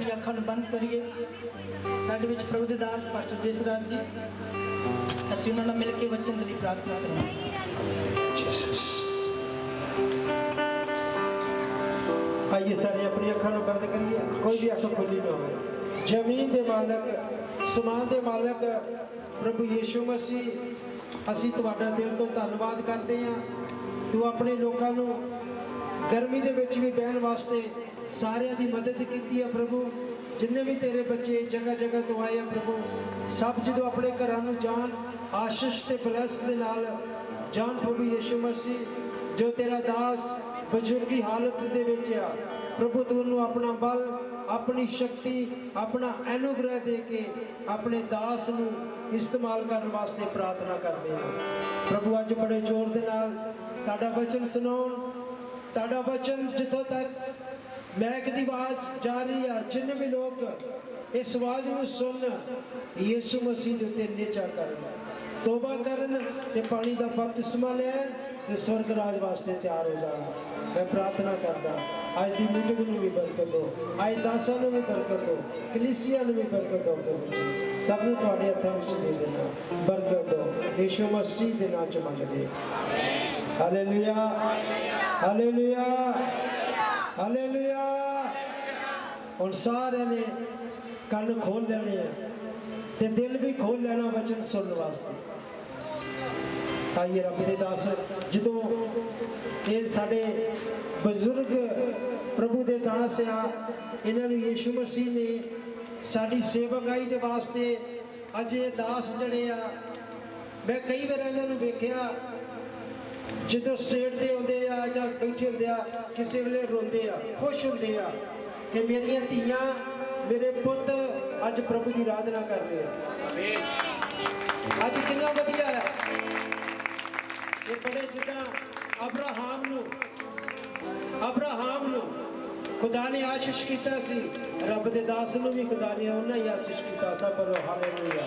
अपनी अखां नूं बंद करिए। साडे विच प्रभु दे दास पास्टर देसराज जी, असीं उन्हां नाल मिल के वचन दी प्रार्थना करांगे। जीसस आइए सारे अपनी अखां नूं बंद करिए, कोई भी अख खुली ना हो। जमीन दे मालक, समान दे मालक प्रभु यीशु मसीह, असीं तुहाडा दिल तो धन्नवाद करते हैं। तू अपने लोगों नूं गर्मी दे विच भी बहन वास्ते सारिਆਂ ਦੀ मदद की है प्रभु। जिन्ने भी तेरे बच्चे जगह जगह तो आए हैं प्रभु, सब जो अपने घरों नूं जान आशीष ते ब्लैस दे नाल जान प्रभु यीशु मसीह। जो तेरा दास बजुर्गी हालत दे विच आ प्रभु, तू उन्होंने अपना बल, अपनी शक्ति, अपना अनुग्रह दे के अपने दास नूं इस्तेमाल करने वास्ते प्रार्थना करते हैं प्रभु। अज बड़े जोर दे नाल तुहाडा वचन सुनाउण, तुहाडा वचन जिथों तक महक दी आवाज जा रही है, जिन्ने भी लोग इस आवाज नूं सुन यीशु मसीह दे उत्ते निचा करन, तौबा करन ते पानी दा बपतिस्मा लैन ते स्वर्ग राज वास्ते तैयार हो जाण। मैं प्रार्थना करदा अज दी मीटिंग नूं भी बरकत दो, अज दासां नूं भी बरकत दो, कलीसिया नूं भी बरकत दो प्रभु। सब नूं तुहाडे हत्थां विच दे देना, बरकत दो यीशु मसीह दे नाम च मंगदे। Hallelujah hallelujah hallelujah. हुण सारे ने कन खोल लेने ते दिल भी खोल लेना वचन सुनने वास्ते। आइए रब दे दास, जदों ये साडे बजुर्ग प्रभु दे दास आ, इन्हां नूं यीशु मसीह ने साडी सेवकाई दे वास्ते अज ये दास जड़े आ, मैं कई बार इन्हां नूं वेखिया जो स्टेट के आते आ या बैठे होंगे आ, किसी वेले रोंदे आ, खुश होंगे आ कि मेरिया धीआं मेरे पुत अज प्रभु की आराधना करते हैं। अज कितना वधिया है ये बड़े जिदा अब्राहम नूं खुदा ने आशीष किया सी, रब दे दास नूं भी खुदा ने उन्हें ही आशीष किया। सब बोलो हालेलुया।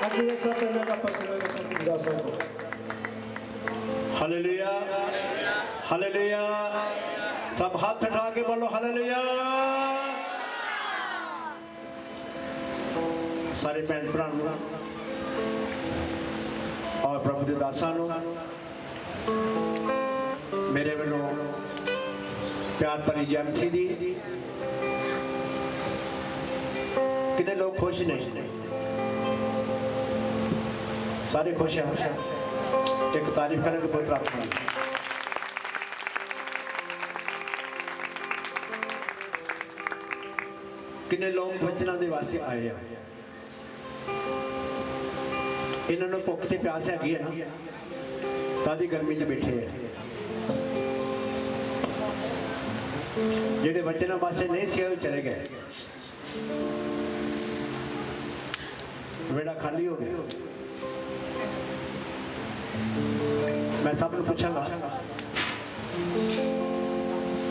अज ये सब इन्हां दा पसंद सब दासां को हालेलुया हालेलुया। सब हाथ उठा के बोलो हालेलुया। सारे भैन भरावां और प्रभु दे दासां नूं मेरे वल्लों प्यार भरी जय मसीह दी। कितने लोग खुश ने? सारे खुश हैं। एक तारीफ करेंगे पवित्र आत्मा की। कितने लोग वचनों के वास्ते आए हैं? इन्होंने भुख ते प्यास हैगी है ना, तादी गर्मी च बैठे हैं। जेडे वचनों वास्ते नहीं सी चले गए, वेड़ा खाली हो गया। मैं सब ਨੂੰ ਪੁੱਛਾਂਗਾ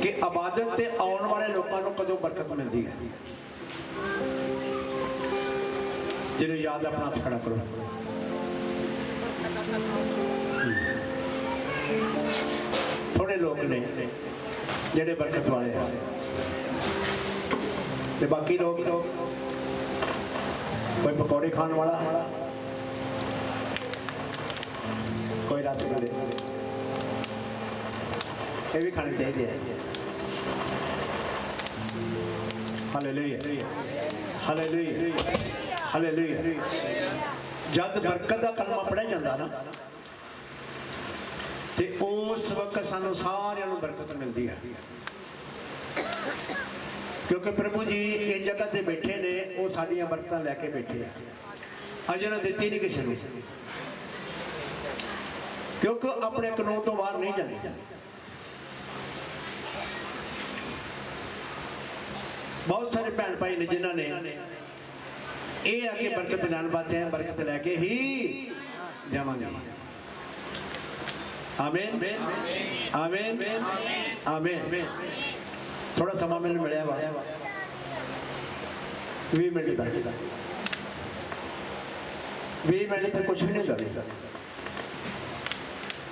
कि इबादत ते आने वाले लोगों को कदों बरकत मिलती है? जिन्हें याद अपना हाथ खड़ा करो। थोड़े लोग ने जेडे बरकत वाले हैं ते बाकी लोग कोई पकौड़े खाने वाला, कोई रात को ये भी खाने चाहिए। Hallelujah hallelujah hallelujah. जब बरकत का कलमा पढ़िया जाता ना तो उस वक्त सानू सारिਆਂ ਨੂੰ बरकत मिलती है, क्योंकि प्रभु जी इस जगह से बैठे ने, वो साड़ियाँ बरकत लैके बैठे हैं। अज उन्हें दी नहीं किसी को, क्योंकि अपने कानून तो बाहर नहीं जाते। बहुत सारे भैन भाई ने जिन्होंने ये आके बरकत लैन पाते हैं, बरकत लैके ही जावांगे। आमीन आमीन आमीन। थोड़ा समा मैंने मिले 20 मिनट का, 20 मिनट तो कुछ भी नहीं होता।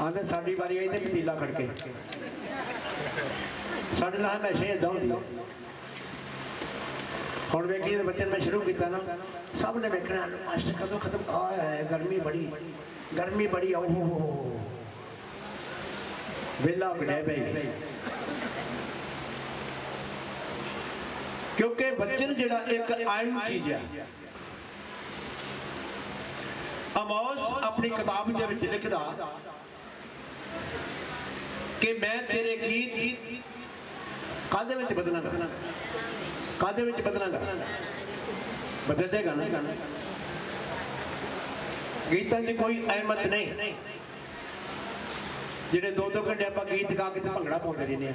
आते साड़ी बारी आई तो पतीला खड़के साढ़े ना हमेशा ही इदा होती। ਹੁਣ ਵੇਖੀ ਜਦੋਂ ਬੱਚੇ ਮੈਂ ਸ਼ੁਰੂ ਕੀਤਾ ਨਾ ਸਭ ਨੇ ਵੇਖਣਾ ਮਾਸਟਰ ਕਦੋਂ ਖਤਮ ਆ ਗਰਮੀ ਬੜੀ ਓਹ ਵੇਲਾ ਗੜੇ ਪਈ क्योंकि वचन जिहड़ा एक अहम चीज है। आमोस अपनी किताब दे विच लिखदा कि मैं तेरे गीत कादे विच बदलांगा बदल देगा ना गीतां दी कोई अहमत नहीं जिहड़े 2-2 घंटे आपां गीत गा के भंगड़ा पाउंदे रहने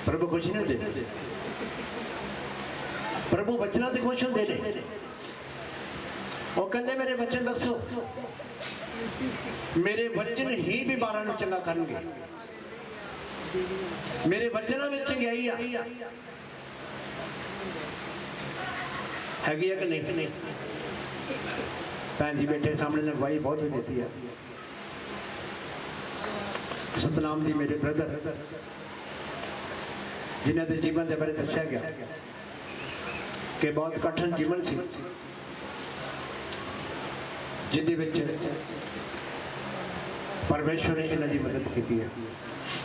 प्रभु खुश नहीं होंदे प्रभु बचना ते खुश होंदे ने वो कहंदे मेरे बचन दसो मेरे बचन ही बीमारां नूं चंगा करनगे मेरे बचनों में चंगियाई हैगी है कि नहीं भैन जी बैठे सामने ने गवाही बहुत ही देती है सतनाम जी मेरे ब्रदर जिन्हों के जीवन के बारे दसिया गया कि बहुत कठिन जीवन सी जिहदे विच परमेश्वर ने इन्हां दी मदद की है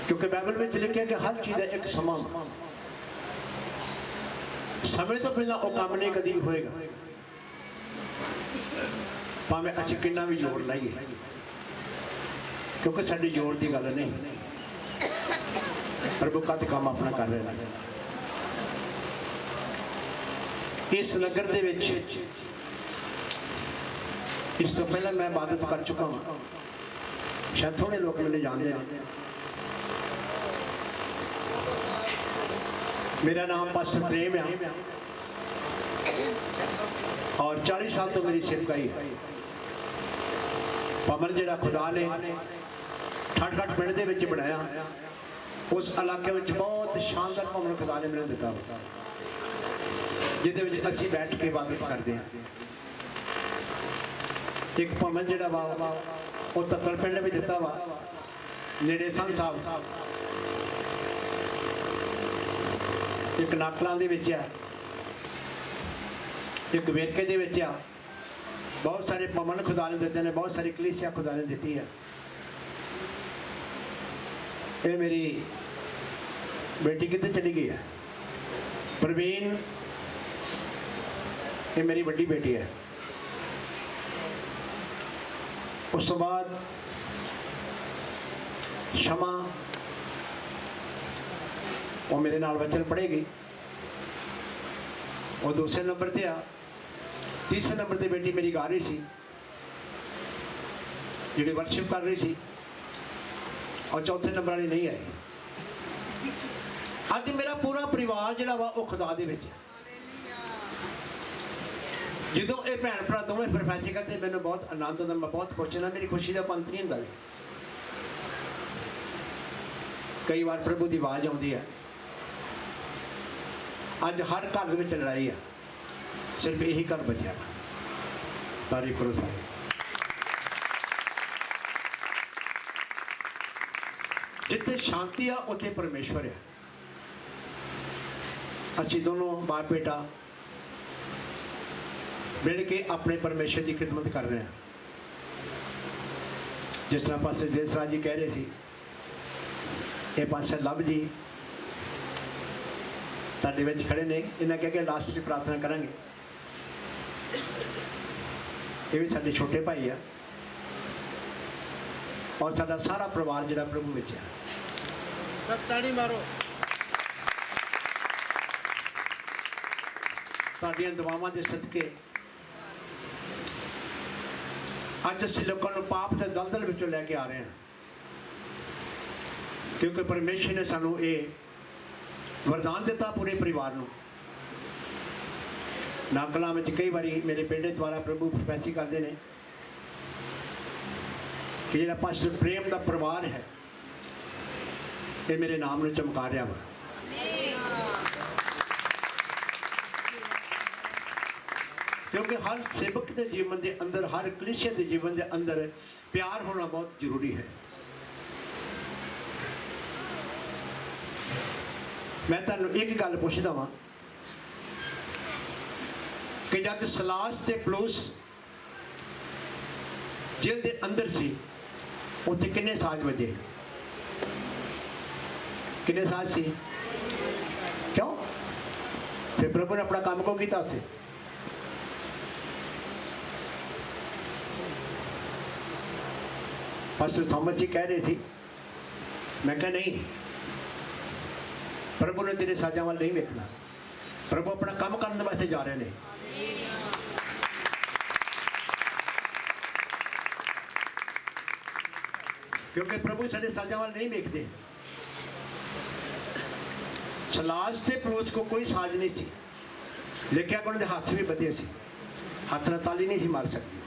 क्योंकि बाइबल में लिखा कि हर चीज़ का एक समा समय तो पहला वो काम नहीं कभी होएगा भावें असीं किन्ना भी जोर लाइए क्योंकि साडी जोर की गल नहीं प्रभु कद काम अपना कर रहे हैं इस नगर दे विच इस तो पहले मैं इबादत कर चुका हूँ शायद थोड़े लोग मैंने जानते हैं मेरा नाम पास्टर प्रेम है और 40 साल तो मेरी सेवकाई है भवन जिहड़ा खुदा ने ठठ पिंड दे विच बनाया उस इलाके में बहुत शानदार भवन खुदा ने मैंने दिता जिहदे विच असीं बैठ के इबादत करते हैं एक भवन जिहड़ा वा वो तत्तड़ पिंड में दिता वा नेड़े सन साहब एक नाकलां दे विच आ एक वेरके दे विच आ बहुत सारे भवन खुदा ने दिते ने बहुत सारी कलीसिया खुदा ने दी है ये मेरी बेटी कितने चली गई है प्रवीण ये मेरी बड़ी बेटी है उस तो बाद शमा वो मेरे नाल वचन पढ़ेगी वो दूसरे नंबर ते आ तीसरे नंबर ते बेटी मेरी गा रही सी जिहड़ी वर्शिप कर रही सी और चौथे नंबर वाली नहीं आई अज मेरा पूरा परिवार जिहड़ा वा वो खुदा दे विच है जो ये भैन भरा दोवें प्रोफैसी करते मैंने बहुत आनंद आता मैं बहुत खुश हाँ मेरी खुशी का पंत नहीं होंदा कई बार प्रभु की आवाज़ आती है अज हर घर में लड़ाई है सिर्फ यही घर बचा तारीफ करो सारे जिथे शांति आ उत्थे परमेश्वर है असी दोनों बाप बेटा मिल के अपने परमेश्वर की खिदमत कर रहे हैं जिस तरह पासे देसराज जी कह रहे थे ये पासे लभ जी तुहाडे विच खड़े ने इन्हें कह के लास्ट की प्रार्थना करांगे ये भी साडे छोटे भाई है और साडा सारा परिवार जिहड़ा प्रभु विच है सब ताड़ी मारो साडियां दुआवां दे सदके अज असीं लोगों को पाप के दलदल विचों लैके आ रहे हैं क्योंकि परमेश्वर ने सानू ये वरदान दिता पूरे परिवार को नाकलां में कई बारी मेरे बेटे द्वारा प्रभु प्रोफैसी करते हैं कि जिहड़ा पास्टर प्रेम का परिवार है ये मेरे नाम में चमका रहा वा क्योंकि हर सेवक के जीवन के अंदर हर कलीसिया के जीवन के अंदर प्यार होना बहुत जरूरी है मैं तुहानू एक गल पूछदा वां कि जब सलास ते पलूस जेल के अंदर सी उत्थे किन्ने साज बजे, किन्ने साज सी? क्यों? फिर प्रभु ने अपना काम को किया उत्थे? पास्टर थॉमस जी कह रहे थे, मैं कहा नहीं, प्रभु ने तेरे साजा वाल नहीं देखना, प्रभु अपना काम करने वास्ते जा रहे हैं। क्योंकि प्रभु साढ़े साजा वाल नहीं देखते। सलास से पलूस को कोई साज नहीं सी, लिखा कि उन्होंने हाथ भी बधे सी, हाथ नाल ताली नहीं सी मार सकती,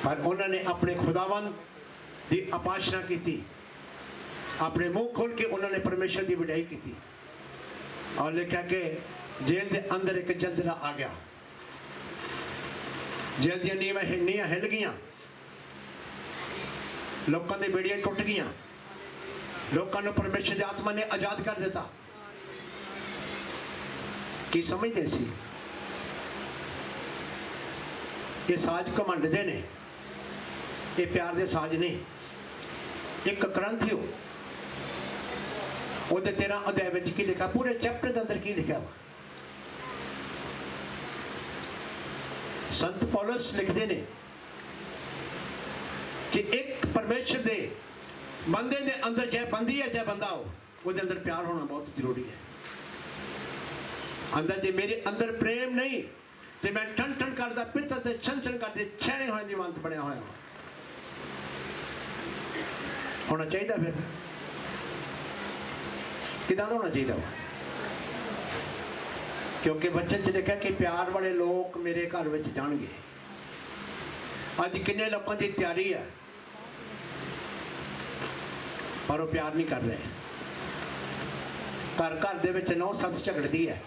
पर उन्होंने अपने खुदावंद की उपासना की, अपने मुंह खोल के उन्होंने परमेश्वर की वड्याई की। और लिखा कि जेल के अंदर एक जलजला आ गया, जेल दी नींहां हिल गई, लोगों के बेड़ियां टुट गई, लोगों को परमेश्वर की आत्मा ने आजाद कर दिता। की समझते सी? ये साज घमंड दे ने, ये प्यार दे साज नहीं। एक करंथियो उहदे 13 अध्याय विच की लिखा, पूरे चैप्टर के अंदर की लिखा वा? संत पौलुस लिखते ने कि एक परमेश्वर दे बंदे दे अंदर, चाहे बंदी है चाहे बंदा हो, उसके अंदर प्यार होना बहुत जरूरी है। अंदर जे मेरे अंदर प्रेम नहीं तो मैं ठन ठन करता पित्तर ते छन छन करते छेने होने की मंत बनया होना चाहिए। फिर किदा होना चाहिए? क्योंकि बच्चन च लिखा कि प्यार वाले लोग मेरे घर में जाएंगे। अज किन्ने लोगों की तैयारी है पर वो प्यार नहीं कर रहे। घर घर दे विच नौ सस झगड़ती है,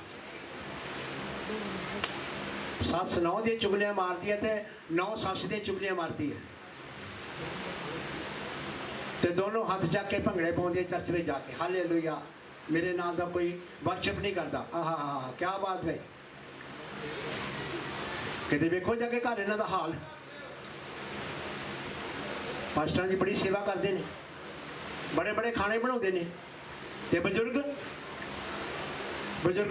सस नौ दी चुगलियां मारती है तो नौ सस दी चुगलियां मारती है, तो दोनों हाथ चक के भंगड़े पाउंदे चर्च में जाके, हालेलुया मेरे नाल दा कोई वर्शिप नहीं करता। आहा क्या बात है। किते वेखो जाके घर इन्हां दा हाल। पास्टर जी बड़ी सेवा करते हैं, बड़े बड़े खाने बनाते हैं, तो बजुर्ग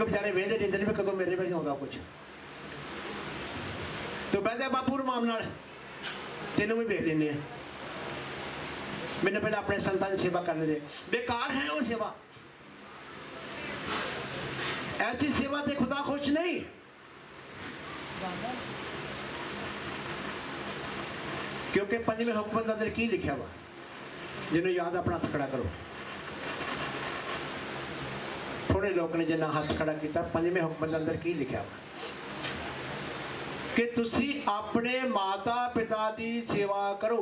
बेचारे वेंदे रहंदे ने भी कदों मेरे में आउंदा कुछ। तो बहदे बापू रमाम नाल तेनों भी वेख लेने। मैंने पहले अपने संतां की सेवा करने दे। बेकार है वो सेवा, ऐसी सेवा से खुदा खुश नहीं। क्योंकि पंजवें हुक्म के अंदर की लिखा वा, जिन्होंने याद अपना हाथ खड़ा करो। थोड़े लोग ने जिन्ना हाथ खड़ा किया। पंजवें हुक्म के अंदर की लिखा वा कि तुसी अपने माता पिता की सेवा करो,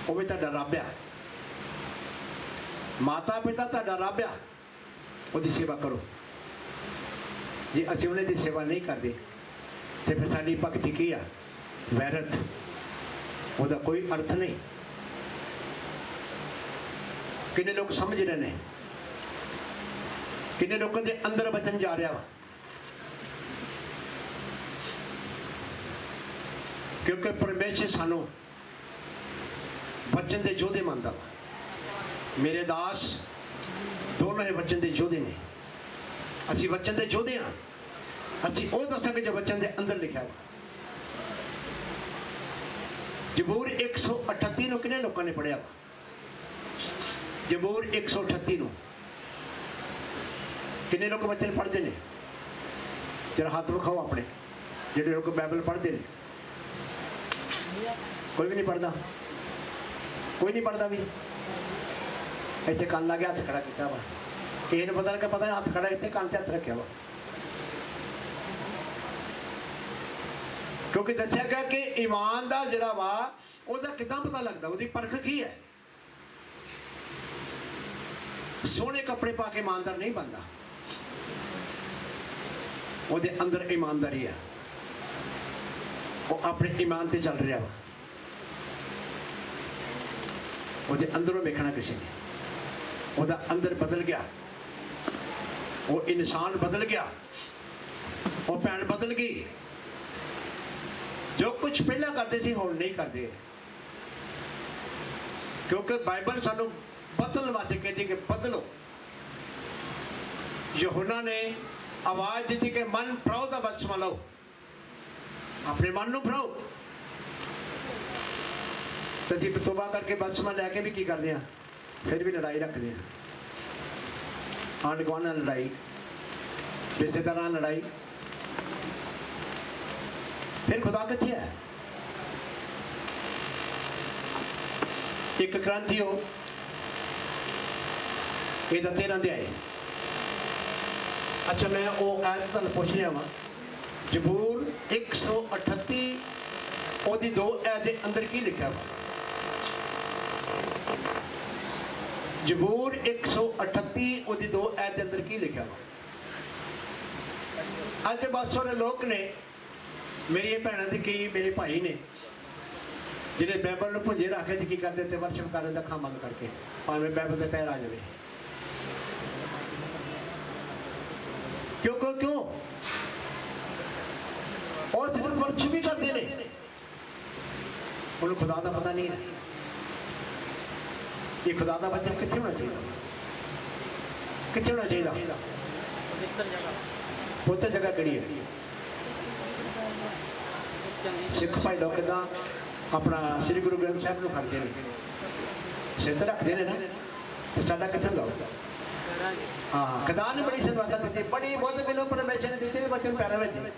वो भी तुहाडा रब आ। माता पिता तुहाडा रब आ, उसकी सेवा करो। जे असीं उन्हां दी सेवा नहीं करते तो फिर साडी भगती की आ? वैरत, उसका कोई अर्थ नहीं। किन्ने लोग समझ रहे हैं, किन्ने लोगों के अंदर वचन जा रहा वा। क्योंकि परमेश्वर सानू वचन के योद्धे मानता वा। मेरे दास दोनों ही वचन के योद्धे ने। असी वचन के योद्धे हाँ, असी वो दसांगे जो वचन के अंदर लिखा वा। जबूर 138 नूं किन्ने लोगों ने पढ़िया वा? जबूर 138 नूं किन्ने लोग वचन पढ़ते हैं? जरा हाथ विखाओ अपने, जिहड़े लोग बाइबल पढ़ते हैं। कोई भी नहीं पढ़ता, कोई नहीं पढ़ता भी। इतने कन ला के हाथ खड़ा किया वा, किसी ने पता लगा, पता नहीं हाथ खड़ा इतने कन से हाथ रखा वा। क्योंकि दसिया गया कि ईमान का जिहड़ा वा उहदा किदां पता लगता, उसकी परख की है। सोहने कपड़े पा के ईमानदार नहीं बनता, उसदे अंदर ईमानदारी है। वो अपने ईमान से चल रहा वा, उसदे अंदरों वेखना किसी ने, उसदा अंदर बदल गया। वो इंसान बदल गया, वो भैन बदल गई। जो कुछ पहला करते सी हुण नहीं करते, क्योंकि बाइबल सानू बदलने वास्ते कहती कि बदलो। यूहन्ना ने आवाज दी थी कि मन भराओ दा बपतिस्मा लो, अपने मन नूं भराओ। तो जी तौबा करके बपतिस्मा लैके भी की करते हैं, फिर भी लड़ाई रखते हैं, आंढ गुआंढ नाल लड़ाई, रिश्तेदारां नाल लड़ाई। फिर खुदा कित्थे है? एक क्रांति हो ये 13 अध्याय। अच्छा मैं वो आयत तुहानूं पुछ रहा वा, जबूर 138 ओदी 2 आयत दे अंदर की लिखा वा? जबूर 138 ओदी 2 आयत दे अंदर की लिखा वा? अज बस थोड़े लोग ने, मेरी भैन से कई मेरे भाई ने जिन्हें बाइबल में भुंजे रख के की करते थे, वर्शिप करने का काम बंद करके भावें बाइबल से पैर आ जाए। क्यों क्यों क्यों? और सिर्फ वर्शिप भी करते हैं, उन्हें खुदा का पता नहीं है। ये खुदा का बच्चा कितने होना चाहिए? कितने होना चाहिए? पुत्र जगह कड़ी है। सिख भाई लोग कि अपना श्री गुरु ग्रंथ साहब को करते हैं, सिद्ध रखते हैं ना, तो साडा कितने होगा? हाँ, खुदा ने बड़ी सनवाता दी, बड़ी बहुत मिलो परमेश्वर ने दी बच्चों पैरों में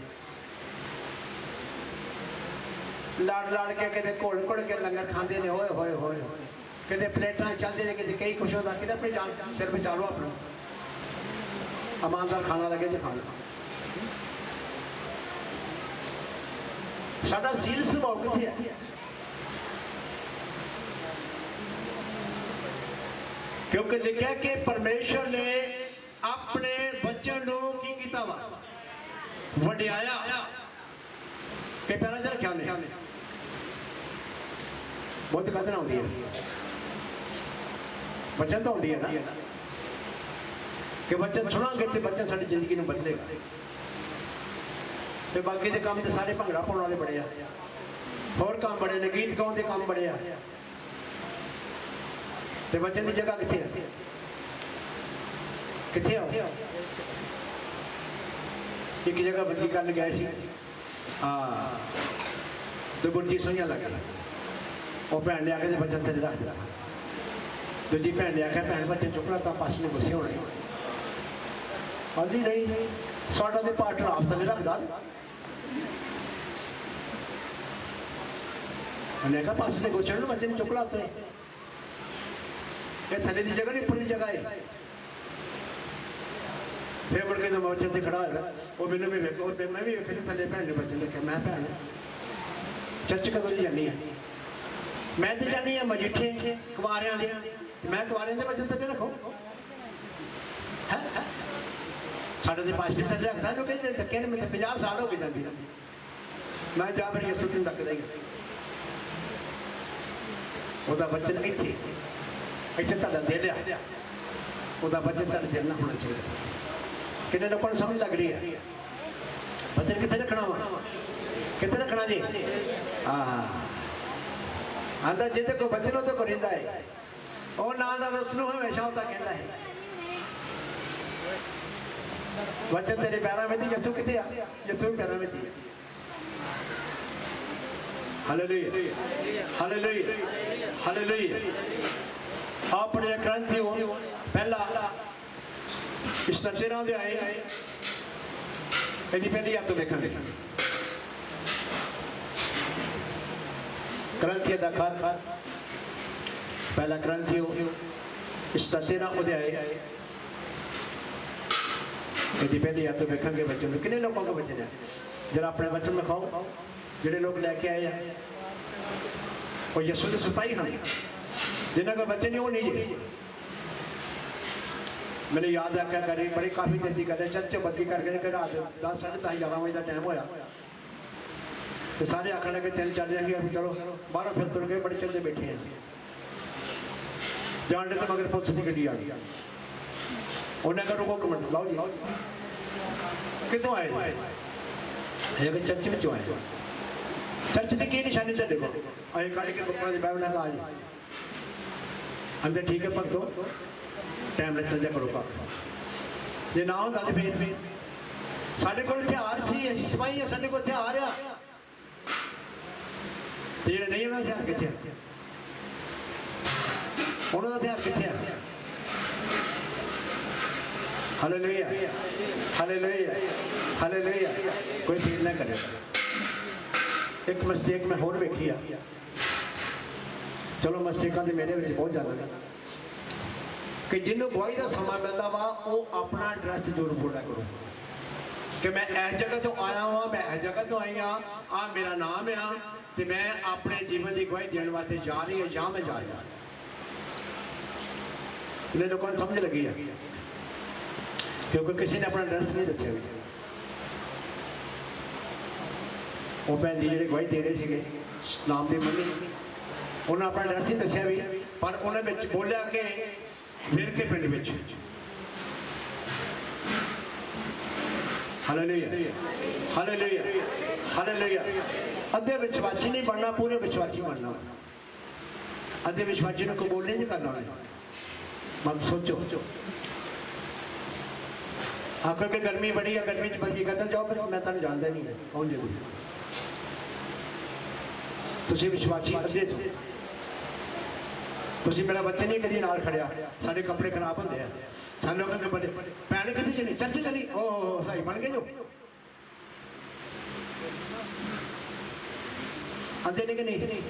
लाड़ लाड़ के कहते घोड़ घोड़ के लंगर खाते ने, होए होए होए कहते प्लेटा चलते हैं, कहते कई कुछ होता, कहते अपनी जान सिर बचा लो अपना, ईमानदार खाना लगे तो खाना। साडा सील स्वभाव कित्थे है? क्योंकि लिखा कि परमेश्वर ने अपने बच्चों को की कीता वा? वडियाया के पैरों च रखा ने। बहुत कदर आती है, बचन तो आती है ना, कि बचन सुनांगे तो बचन साडी जिंदगी में बदलेगा। तो बाकी के काम तो सारे भंगड़ा पाने वाले बड़े आ, होर काम बड़े ने, गीत गाउन के काम बड़े आ, तो बचन की जगह कितने है? कितने आओ? एक जगह बंदी कर गए सी, हाँ तो गुरजी सोइया लग गया, वो भैन ने आके बचन तेरे रख दिया। दूजी भैन ने आख्या भैन बच्चे चुकना तो पास में गुस्से होने। हाँ जी नहीं, साडा तो पार्टनर आप थले रखदा। उन्हें कहा पास में गुस्से होने बच्चे ने चुक लाते, ये थले की जगह नहीं ऊपर की जगह है। फिर मुड़ के तो बच्चे से खड़ा है, वो मैंने भी वेख, और मैं भी वेखे थले भैन ने बच्चे लिखे। मैं भैन चर्च कदों दी जानी है? मैं तो जानी है मजीठे कुआरियां दी, मैं कुआरियां दे बच्चे तक रखो है। साढ़े तो पास्टर थले रखता जो कि डके ने, मैं 50 साल हो गए जाती, मैं जा फिर यसू की रखदा ही। ਉਹਦਾ बच्चन ਇੱਥੇ ਇੱਥੇ ਤੁਹਾਡਾ ਦਿਲ ਆ, ਉਹਦਾ बच्चन ਤੁਹਾਡੇ दिल ना होना चाहिए। किन्ने लोगों को समझ लग रही है? बच्चन कितने रखना वा? कितने रखना जी? हाँ आंदा जिते को बच्चन तो करिंदा है, और ना ना उसनों हमेशा होता कहता है बच्चन तेरे पैरों में थी, यसू कितने आ? यसू पैरों में थी। Hallelujah hallelujah hallelujah. अपने क्रांति हो पहला इस 13 अध्याय यदि पहली आप तो देखेंगे क्रांति का खार पहला क्रांति हो इस 13 अध्याय यदि पहली आप तो देखेंगे। बच्चों में कितने लोगों को बच्चे हैं? जरा अपने बच्चों में खाओ, जेडे लोग लेके आए हैं और यसू के सिपाही हैं, जिन्हों का बच्चे नहीं वो नहीं है। मैंने याद है क्या करी बड़ी काफ़ी जल्दी कर चर्च बदली करके रात 10 साढ़े 10 11 बजे का टाइम होया तो सारे आखने लगे 3-4 दिन अभी चलो 12 फिर तुर गए, बड़े चलते बैठे हैं। जान तो मगर पुलिस की गड्डी आ गई, उन्हें कहा रुको 1 मिनट, लाओ जी कितों आए? एक चर्च में आए। चर्च की की निशानी तेरे को? अं कढ़ के बुकड़ा की बाइबल आ जी अंदर। ठीक है भगतो, टाइम ਨਾਲ ਚੱਲ ਜਾ ਕਰੋ ਪਾ। ਜੇ ਨਾ ਹੁੰਦਾ ਤੇ ਫਿਰ ਸਾਡੇ ਕੋਲ ਹਥਿਆਰ ਸੀ, ਅਸੀਂ ਸਿਪਾਹੀ ਆ, ਸਾਡੇ ਕੋਲ ਹਥਿਆਰ ਆ। ਤੇ ਜਿਹੜੇ ਨਹੀਂ ਉਹਨਾਂ ਦਾ ਹਥਿਆਰ ਕਿੱਥੇ ਆ? ਉਹਨਾਂ ਦਾ ਹਥਿਆਰ ਕਿੱਥੇ ਆ? Hallelujah, hallelujah, hallelujah. ਕੋਈ ਫੀਲ ਨਾ ਕਰੇ। ਇੱਕ ਮਿਸਟੇਕ ਮੈਂ ਹੋਰ ਵੇਖੀ ਆ। ਚਲੋ ਮਿਸਟੇਕਾਂ ਤੇ ਮੇਰੇ ਵਿੱਚ ਬਹੁਤ ਜ਼ਿਆਦਾ ਨੇ ਕਿ ਜਿਹਨੂੰ ਗਵਾਹੀ ਦਾ ਸਮਾਂ ਮਿਲਦਾ ਵਾ ਉਹ ਆਪਣਾ ਐਡਰੈਸ ਜ਼ਰੂਰ ਬੋਲਿਆ ਕਰੋ ਕਿ ਮੈਂ ਇਸ ਜਗ੍ਹਾ ਤੋਂ ਆਇਆ ਹਾਂ, ਮੈਂ ਇਸ ਜਗ੍ਹਾ ਤੋਂ ਆਈ ਹਾਂ, ਆ ਮੇਰਾ ਨਾਮ ਆ ਤੇ ਮੈਂ ਆਪਣੇ ਜੀਵਨ ਦੀ ਗਵਾਹੀ ਦੇਣ ਵਾਸਤੇ ਜਾ ਰਹੀ ਹਾਂ ਜਾਂ ਮੈਂ ਜਾ ਰਿਹਾ। ਇਹਨੇ ਲੋਕਾਂ ਨੂੰ ਸਮਝ ਲੱਗੀ ਆ ਕਿਉਂਕਿ ਕਿਸੇ ਨੇ ਆਪਣਾ ਐਡਰੈਸ ਨਹੀਂ ਦੱਸਿਆ ਵੀ। ਉਹ ਭੈਣ ਜੀ ਜਿਹੜੇ ਗਵਾਹੀ ਦੇ ਰਹੇ ਸੀਗੇ ਨਾਮ ਦੇ ਮੰਨੀ, ਉਹਨਾਂ ਆਪਣਾ ਐਡਰੈਸ ਨਹੀਂ ਦੱਸਿਆ ਵੀ, ਪਰ ਉਹਨਾਂ ਵਿੱਚ ਬੋਲਿਆ ਕਿ ਵੇਰਕੇ ਪਿੰਡ ਵਿੱਚ। Hallelujah, hallelujah, hallelujah. ਅੱਧੇ ਵਿਸ਼ਵਾਸੀ ਨਹੀਂ ਬਣਨਾ, ਪੂਰੇ ਵਿਸ਼ਵਾਸੀ ਬਣਨਾ। ਅੱਧੇ ਵਿਸ਼ਵਾਸੀ ਨੂੰ ਕਬੂਲ ਨਹੀਂ ਕਰਨਾ। मत सोचो आखो कि गर्मी बड़ी है, गर्मी च बंदी कहता जाओ फिर मैं तुम जानता नहीं है कौन जी तुम विश्वासी अद्धे तुम मेरा बच्चे नहीं कभी नाल खड़िया, साढ़े कपड़े खराब होंगे हैं, सानू कहते बड़े भैन कितने चली चर्च चली, ओ सही बन गए जो आते नहीं कि नहीं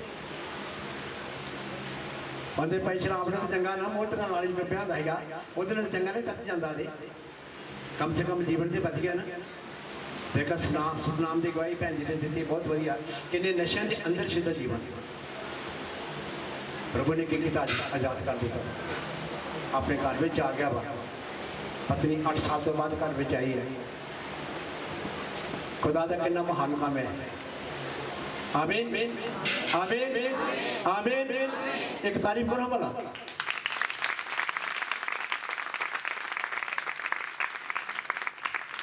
बंदे भाई शराब ने तो चंगा ना मोटर नाली में पिया है उधर तो चंगा नहीं तक जाता दे कम से कम जीवन से बच गया ना। देखा सतनाम की गवाही भैन जी ने दी बहुत वधिया किन्ने नशे के अंदर सीधा जीवन प्रभु ने किया आजाद कर दिया। अपने घर में आ गया वा, पत्नी 8 साल तो बाद घर में आई है। खुदा का कितना महान काम है। आमीन आमीन आमीन। एक तारीफ करो भला।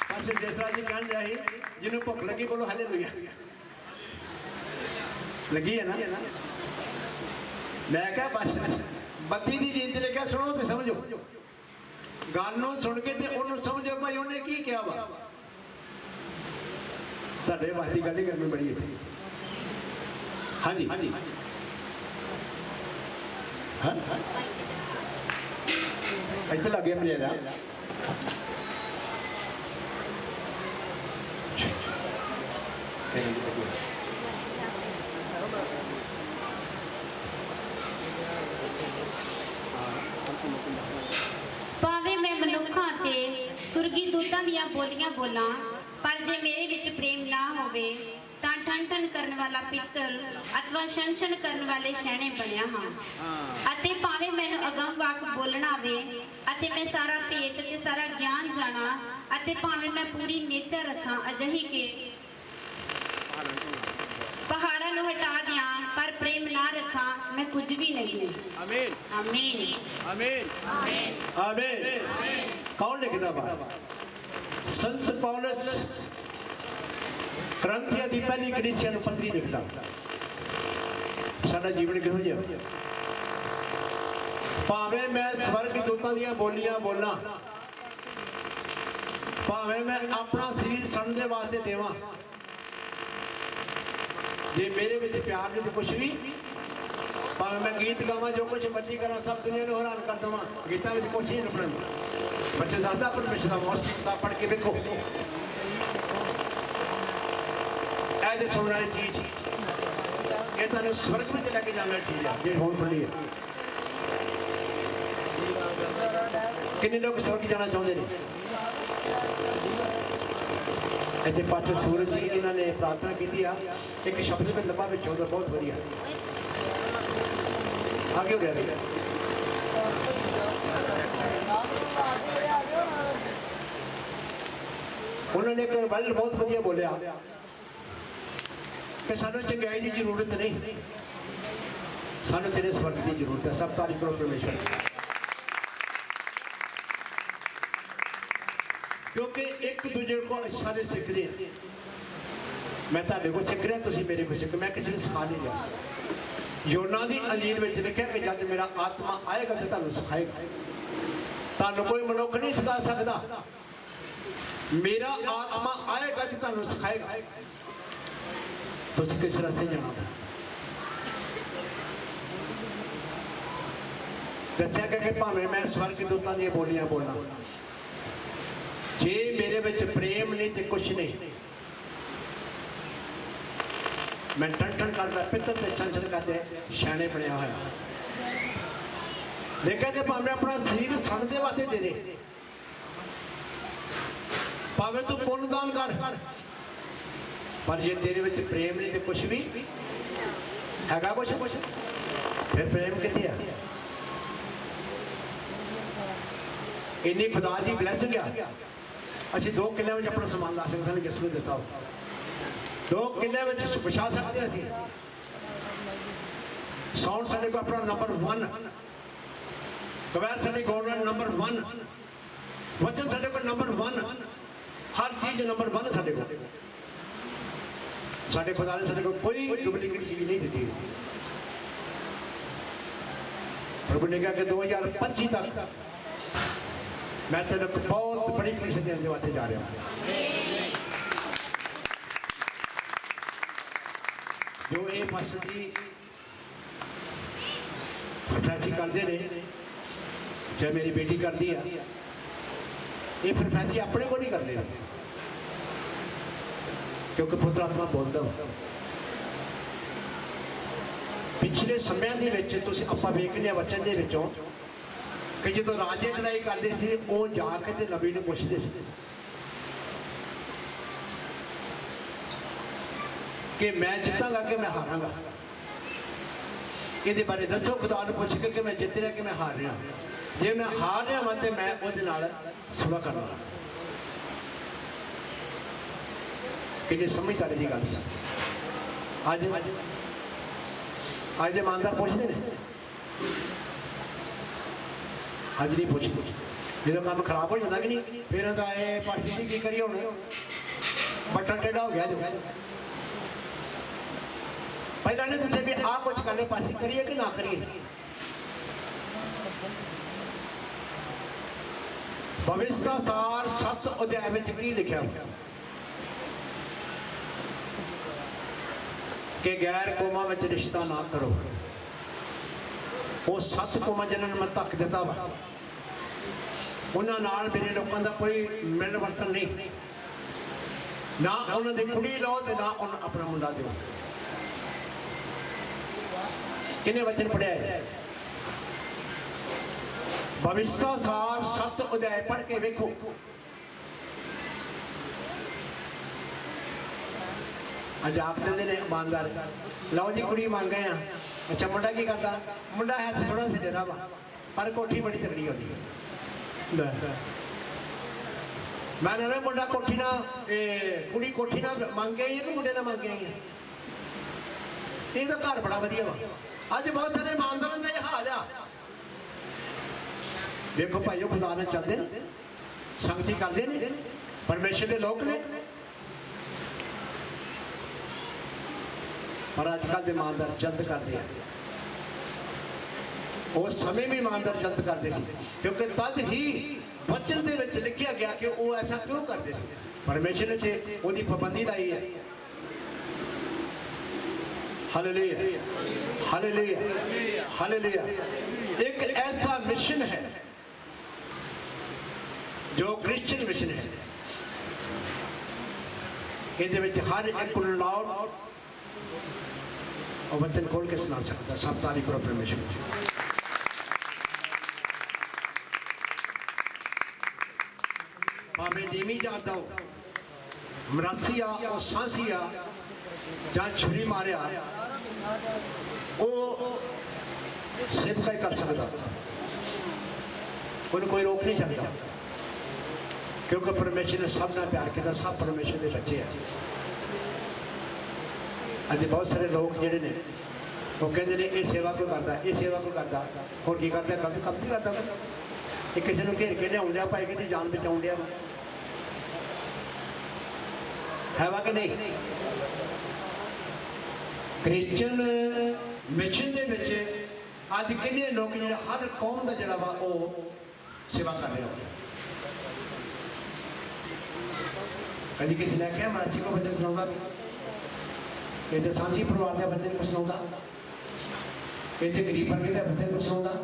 पास्टर जसराज जी कहन रहे जिन्होंने भुख लगी बोलो हालेलुया। लगी है ना? मैं क्या पास्टर बत्ती की चीज लेकर सुनो तो समझो, गल सुन के उन्होंने समझो भाई उन्हें की क्या वा। तुहाडे वास्ते गल ही करनी बड़ी है। हाँ जी हाँ जी हाँ इतना लग गया मुझे ਭਾਵੇਂ ਮੈਂ ਮਨੁੱਖਾਂ ਤੇ ਸੁਰਗੀ ਦੂਤਾਂ ਦੀਆਂ ਬੋਲੀਆਂ ਬੋਲਾਂ, ਪਰ ਜੇ ਮੇਰੇ ਵਿੱਚ ਪ੍ਰੇਮ ਨਾ ਹੋਵੇ ਤਾਂ ਠਣ ਠਣ ਕਰਨ ਵਾਲਾ ਪਿੱਤਲ ਅਥਵਾ ਛਣ ਛਣ ਕਰਨ ਵਾਲੇ ਛੈਣੇ ਬਣਿਆ ਹਾਂ। ਅਤੇ ਭਾਵੇਂ ਮੈਨੂੰ ਅਗਮ ਵਾਕ ਬੋਲਣਾ ਆਵੇ ਅਤੇ ਮੈਂ ਸਾਰਾ ਭੇਤ ਤੇ ਸਾਰਾ ਗਿਆਨ ਜਾਣਾ ਅਤੇ ਭਾਵੇਂ ਮੈਂ ਪੂਰੀ ਨੇਚਰ ਰੱਖਾਂ ਅਜਿਹੀ ਕਿ ਪਹਾੜਾਂ ਨੂੰ ਹਟਾ ਦਿਆਂ ਪਰ ਪ੍ਰੇਮ ਨਾ ਰੱਖਾਂ ਮੈਂ ਕੁਝ ਵੀ ਨਹੀਂ। आमीन ਆਮੀਨ आमीन आमीन। कौन लिखता बा? संत पौलुस करंथिया की पहली कलीसिया नूं पत्री लिखता। साडा जीवन किहो जिहा भावें मैं स्वर्ग दूतां दीआं बोलियां बोलां, भावें मैं अपना शरीर सड़न दे वास्ते देवां, जे मेरे विच प्यार नहीं तो कुछ भी, भावें मैं गीत गावां जो कुछ मर्जी करा सब दुनिया को हैरान कर देवां, गीतां विच कुछ नहीं लभना। बच्चे दादा परमेश्वर का मौसम पढ़ के देखो ऐसे सुनने वाली चीज ये तुम स्वर्ग में लेके जाने वाली चीज है। ये होन खुली है। किन्ने लोग स्वर्ग जाना चाहते हैं? इतने पास्टर सूरज जी इन्होंने प्रार्थना की थी। एक शब्द में लंबा में चौदह बहुत बढ़िया आगे हो गया। उन्होंने एक वर्ड बहुत बढ़िया बोलिया कि सानू चंगाई की जरूरत नहीं, सानू तेरे स्वर्ग की जरूरत है। सब तारीफ करो परमेश्वर। क्योंकि एक दूजे को सारे सीखते हैं। मैं तुहाडे को सीख रहा, तुसीं मेरे को सीख, मैं किसी ने सिखा नहीं रहा। योना की अंजीर में लिखा कि जब मेरा आत्मा आएगा तो तुहानूं सिखाएगा। तुहानूं कोई मनुख नहीं सिखा सकता, मेरा आत्मा आएगा तो तुहानूं सिखाएगा। तुसीं किस रास्ते जाना। दस्या कि भावें मैं स्वर्ग दूतां दी बोलियां बोलना, जे मेरे विच प्रेम नहीं तो कुछ नहीं। मैं टन टन करता पित्तर ते छन करते सियाने बनया होया। लेकिन जे भावें अपना शरीर सड़दे वास्ते दे दे, भावें तू पुण्यदान कर, पर जे तेरे विच प्रेम नहीं तो कुछ भी हैगा कुछ, फिर प्रेम कित्थे आ? इन्नी खुदा की ब्लैसिंग आ। असीं 2 किल्लियां में अपना समान ला सकते हैं, जिसमें दिता हो 2 किल्लियां में बचा सकते हैं। असीं साउंड साडे को अपना नंबर 1, कवैर साडी गवर्नमेंट नंबर 1, वचन साडे को नंबर 1, हर चीज नंबर 1 साडे को। साडे खुदा ने साडे को कोई डुप्लीकेट चीज नहीं दी। प्रभु ने कहा कि 2025 तक मैं तेरे को बहुत बड़ी खुशी देने वास्ते जा रहा हूँ। जो ये पास्टर जी प्रोफेसी करते हैं, चाहे मेरी बेटी करती है, ये प्रोफेसी अपने को नहीं करते, क्योंकि पुत्र आत्मा बोलता हो। पिछले समय आप वेखने वचन के विचों कि जो राजे लड़ाई करते थे, वो जाके ते नबी नूं पुछदे सी कि मैं जितांगा कि मैं हारांगा, ये बारे दसो। खुदा नूं पुछ के कि मैं जित रहा कि मैं हार रहा। जे मैं हार रहा वा तो मैं उहदे नाल सुलह करना। कितनी समझदारी की गल सी। अज अज ईमानदार पुछदे ने, अज नहीं पुछते। जो काम खराब हो जाता कि नहीं, फिर पार्टी जी की करिए, हुण बट्टा टेढ़ा हो गया। जो पहला नहीं दसे भी आ कुछ करने पार्टी करिए कि ना करिए। भविष्य सार 7 अध्याय में की लिखा हुआ कि गैर कौमां में रिश्ता ना करो। वो 7 कौमां जिन्होंने मैं धक दिता वा, उन्होंने मेरे लोगों का कोई मिलन वर्तन नहीं, ना उन्होंने कुड़ी लो तो ना उन्होंने अपना मुंडा दो। किन्ने वचन पढ़िया है? भविष्य सार 7 अध्याय पढ़ के वेखो। अज आप कहते हैं ईमानदार, लो जी कुड़ी मांग गए हैं। अच्छा मुंडा की करता? मुंडा है तो थोड़ा सा देना वा, पर कोठी बड़ी तगड़ी होती है। मैं ना मुंडा कोठी ना कुड़ी कोठी ना मांगे ही है कि मुंडे ना मांगे ही है? ये तो घर बड़ा वधिया वा। अज बहुत सारे ईमानदारों का यह हाल आ। देखो भाईओ, खुदा ने चलते हैं, संगति करते हैं, परमेश्वर के लोग ने, पर अजकल ईमानदार जल्द करते हैं। उस समय भी ईमानदार जल्द करते थे, क्योंकि तद ही वचन के विच लिखा गया कि वो ऐसा क्यों करते थे। परमेश्वर ने उसकी पाबंदी लाई है। Hallelujah, hallelujah, hallelujah. एक ऐसा मिशन है जो क्रिश्चियन मिशन है। ये हर एक लॉर्ड और वचन खोल के सुना सकता। सब तारीफ करो परमेश्वर। भावें नीवी जात हो, मरासी आ, और सांसी आ, ਜਾਂ ਛੁਰੀ ਮਾਰਿਆ, ਉਹ ਸੇਵਕਾ ਹੀ ਕਰ ਸਕਦਾ, ਉਹਨੂੰ ਕੋਈ ਰੋਕ ਨਹੀਂ ਸਕਦਾ, ਕਿਉਂਕਿ ਪਰਮੇਸ਼ਰ ਨੇ ਸਭ ਨਾਲ ਪਿਆਰ ਕੀਤਾ। ਸਭ ਪਰਮੇਸ਼ਰ ਦੇ ਬੱਚੇ ਆ। ਅੱਜ ਬਹੁਤ ਸਾਰੇ ਲੋਕ ਜਿਹੜੇ ਨੇ ਉਹ ਕਹਿੰਦੇ ਨੇ ਇਹ ਸੇਵਾ ਕਿਉਂ ਕਰਦਾ, ਇਹ ਸੇਵਾ ਕਿਉਂ ਕਰਦਾ, ਹੋਰ ਕੀ ਕਰਦਾ, ਗਲਤ ਕੰਮ ਨਹੀਂ ਕਰਦਾ। ਇਹ ਕਿਸੇ ਨੂੰ ਘੇਰ ਕੇ ਲਿਆਉਣ ਡਿਆ, ਭਾਈ ਕਿਤੇ ਜਾਨ ਬਚਾਉਣ ਡਿਆ। है वा कि नहीं? क्रिश्चियन मिशन दे विच अज किन्ने लोग जिहड़े हर कौम का जिहड़ा वा वो सेवा कर रहे हो। कभी किसी ने आख्या मराठी को भजन सुनाऊंगा, ये तो सांसी परिवार के बंदे को सुनाऊंगा, ये तो गरीब वर्ग के बंदे को सुनाऊंगा,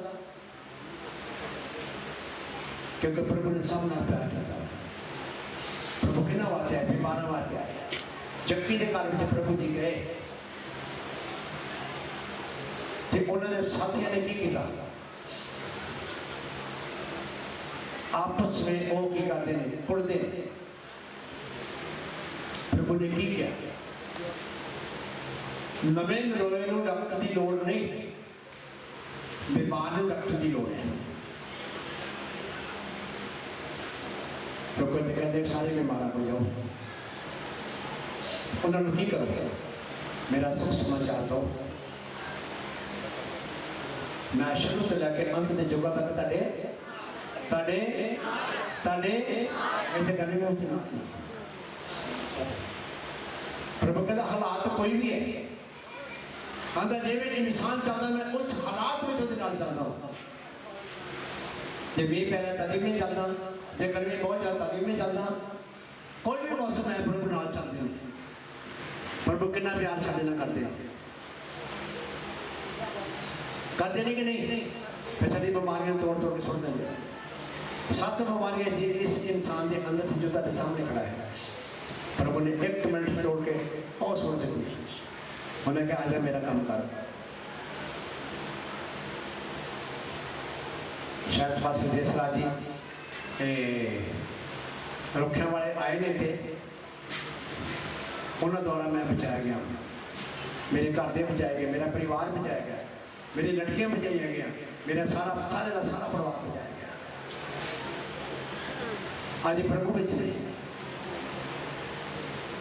क्योंकि प्रभु ने सब नाल प्यार किया। प्रभु किन्ना वास्ते आए? बीमारा वास्ते आए। चक्की के घर में प्रभु जी गए तो उन्होंने साथियों ने की किया? आपस में वो की करते हैं, कुड़ते हैं। प्रभु ने की किया? नवे नरोए नूं डॉक्टर की लोड़ नहीं, बीमार नूं डॉक्टर की लोड़ है। प्रभु ने कहते सारे बीमार हो जाओ, उन्होंने की करो? मेरा सब समाचार दो। मैं शुरू से लैके अंत के युगों तक ताड़े ताड़े ताड़े ऐसे करने में उतना प्रभु कहता हालात कोई भी है, कहता जिवें इंसान चाहता मैं उस हालात में उहदे नाल चलदा हूं। जे मींह पैदा तभी में चलदा, जे गर्मी बहुत ज्यादा तभी में चलदा, कोई भी मौसम है प्रभु नाल चलदे हैं। प्रभु कितना प्यार साडे नाल करदे हैं, करते नहीं कि नहीं? फिर सारी बीमारियां तोड़ तोड़ के सुट देंगे। 7 बीमारियां जी इस इंसान के अंदर थी जो तेरे सामने खड़ा है। प्रभु ने 1 मिनट तोड़ के और सुट दी। उन्हें कहा आजा मेरा काम कर। शायद फासिल देसरा जी रुखे वाले आए नहीं थे, उन्होंने द्वारा मैं बचाया गया, मेरे घर दे बचाए गए, मेरा परिवार बचाया गया, मेरी लड़कियां बचाई गई, मेरा सारा सारे का सारा परिवार बचाया गया। आज प्रभु बिच नहीं,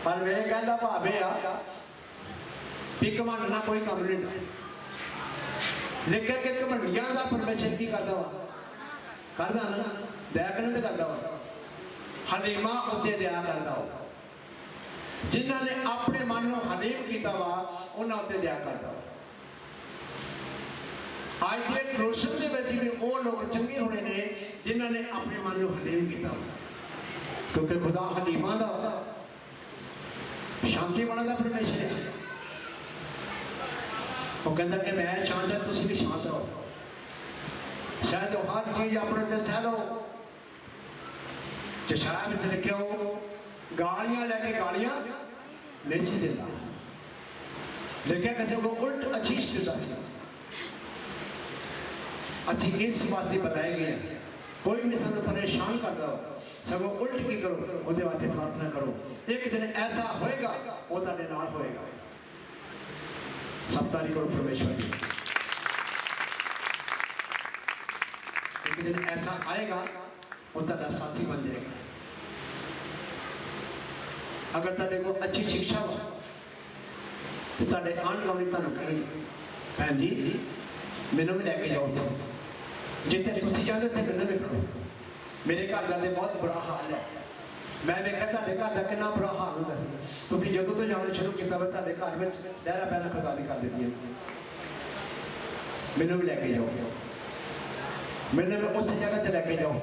पर मेरे कहता भावे आ भी घमंड ना कोई काम नहीं, लेकिन कि घमंडियां का परमेश्वर की करता वा? करता ना, दया करने तो करता वा। हलीमा उत्ते दया करता हो, जिन्होंने अपने मन को हलीम किया वा उन्होंने उत्ते दया करता हो। आज के क्रोशन के बच्चे भी वो लोग चंगे होने ने जिन्होंने अपने मन को हलीम किया, क्योंकि खुदा हलीमा का शांति वाला का परमेश्वर है। वो कहता कि मैं शांत है, तुम भी शांत रहो, शायद हर चीज अपने ते सह लो। शायद में लिखे हो गालियां लैके गालियां नहीं सी देता, लेकिन किसी को उल्ट आशीष देता। असी इस बात से बताए गए कोई भी सानू परेशान करता हो सगों उल्ट की करो, उसके वास्ते प्रार्थना करो। एक दिन ऐसा होएगा वो तुहाडे नाल होएगा। सब तारीख करो परमेश्वर की। एक दिन ऐसा आएगा वो तुहाडा साथी बन जाएगा। अगर तुहाडे को अच्छी शिक्षा हो तो तुहाडे आंढ गुआंढ तुहानू कहेंगे भैन जी मैनू भी लैके जाओ, जिथे तुसीं जाते उत्थे मैनू भी करो। मेरे घर का तो बहुत बुरा हाल है, मैं देखा तुहाडे घर का कितना बुरा हाल होता है। तुसीं जदों तो जाना शुरू किया मैं तुहाडे घर में लहरा पैदा खुदा नहीं कर देती, मैनू भी लैके जाओ, मैनू भी उस जगह ते लैके जाओ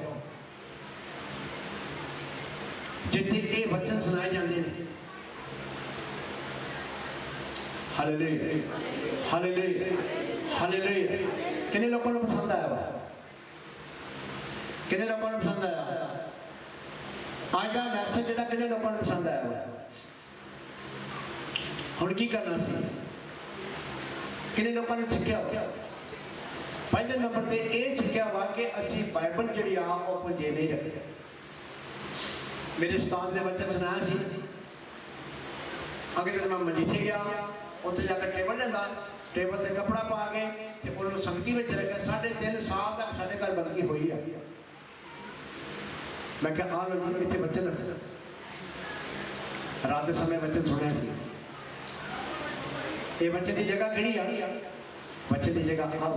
जिथे ये वचन सुनाए जाते हैं। Hallelujah hallelujah hallelujah. कितने लोगों को पसंद आया वा? कितने लोगों को पसंद आया आज का मैसेज जो? कितने लोगों को पसंद आया वा? हुण की करना सी? कितने लोगों ने सीखा? पहले नंबर पे ये सीखा वा कि असी बाइबल जी आप जे नहीं रखते। मेरे उस्ताद ने बच्चन सुनाया सी, अगे दिन मैं मजीठे गया, उत्थे जाकर टेबल लेंदा, टेबल से कपड़ा पा के उन्होंने संगति में रखा। 3.5 साल तक साढ़े घर बंदगी हुई है। मैं क्या आ लो जी इतने बच्चन रख, रात के समय बच्चन सुनया सी। ये बच्चे की जगह किहड़ी आ? बच्चे की जगह आओ।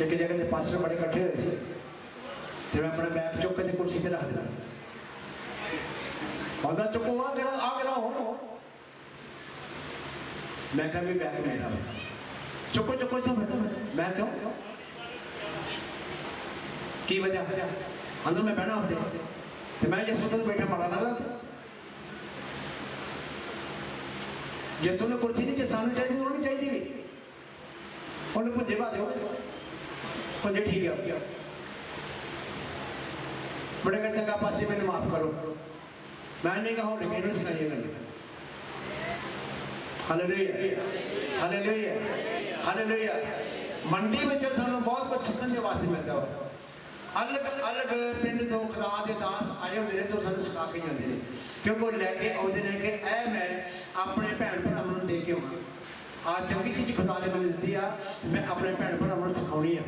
एक जगह से पास्टर बड़े इकट्ठे हुए थे, तो मैं अपना बैग चुक के कुर्सी पर रख दिया। बंदा चुको आ गया हो मैं कहा भी बैग मेरा चुको चुको तो मैं क्यों की वजह अंदर मैं बहना होते तो मैं जिस वक्त बैठा माड़ा लगा जिस उन्हें कुर्सी नहीं जिस सानू चाहिए उन्होंने चाहिए भी उन्हें भुजे बादे भुजे ठीक है बड़े का चंगा पासे मैंने माफ करो मैंने कहा होने मेरे सिखाइए गल हालेलुया हालेलुया हालेलुया मंडी में सानू बहुत कुछ सीखने के वास्ते मिलता है अलग अलग पिंड तो खुदा के दास आए होंगे तो सानू सिखा के जाते हैं क्योंकि वो लैके आते हैं कि ऐ मैं अपने भैन भरावां दे के आवां आज चंगी चीज खुदा ने मैंने दी आ मैं अपने भैन भरावां सिखानी है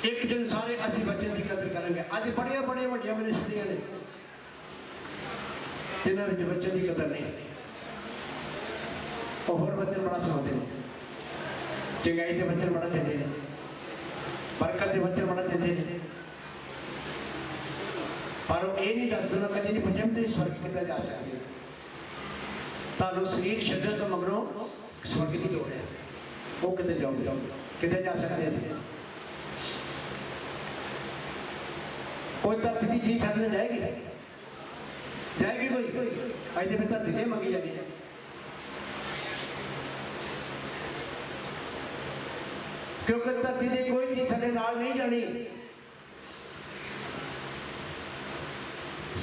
एक दिन सारे असी बच्चे की कदर करेंगे अज बड़िया बड़िया वड्डियां मिनिस्ट्रियां ने जिन्होंने बच्चे की कदर नहीं और होर बच्चे बड़ा सुनाते हैं चंगाई के बच्चे बड़ा देते हैं बरकत के बच्चे बड़ा देते हैं पर वो ये नहीं दसना कभी नहीं पूछे तो स्वर्ग कितना जा सकते तानू शरीर छड्डण तो मगरों स्वर्ग की लोड़ है वो कितने जाओगे कितने जा सकते हैं कोई धरती की चीज छड्डने जाएगी कोई अजे फिर धरती नहीं मंगी जाती है क्योंकि धरती की कोई चीज साडे नाल नहीं जानी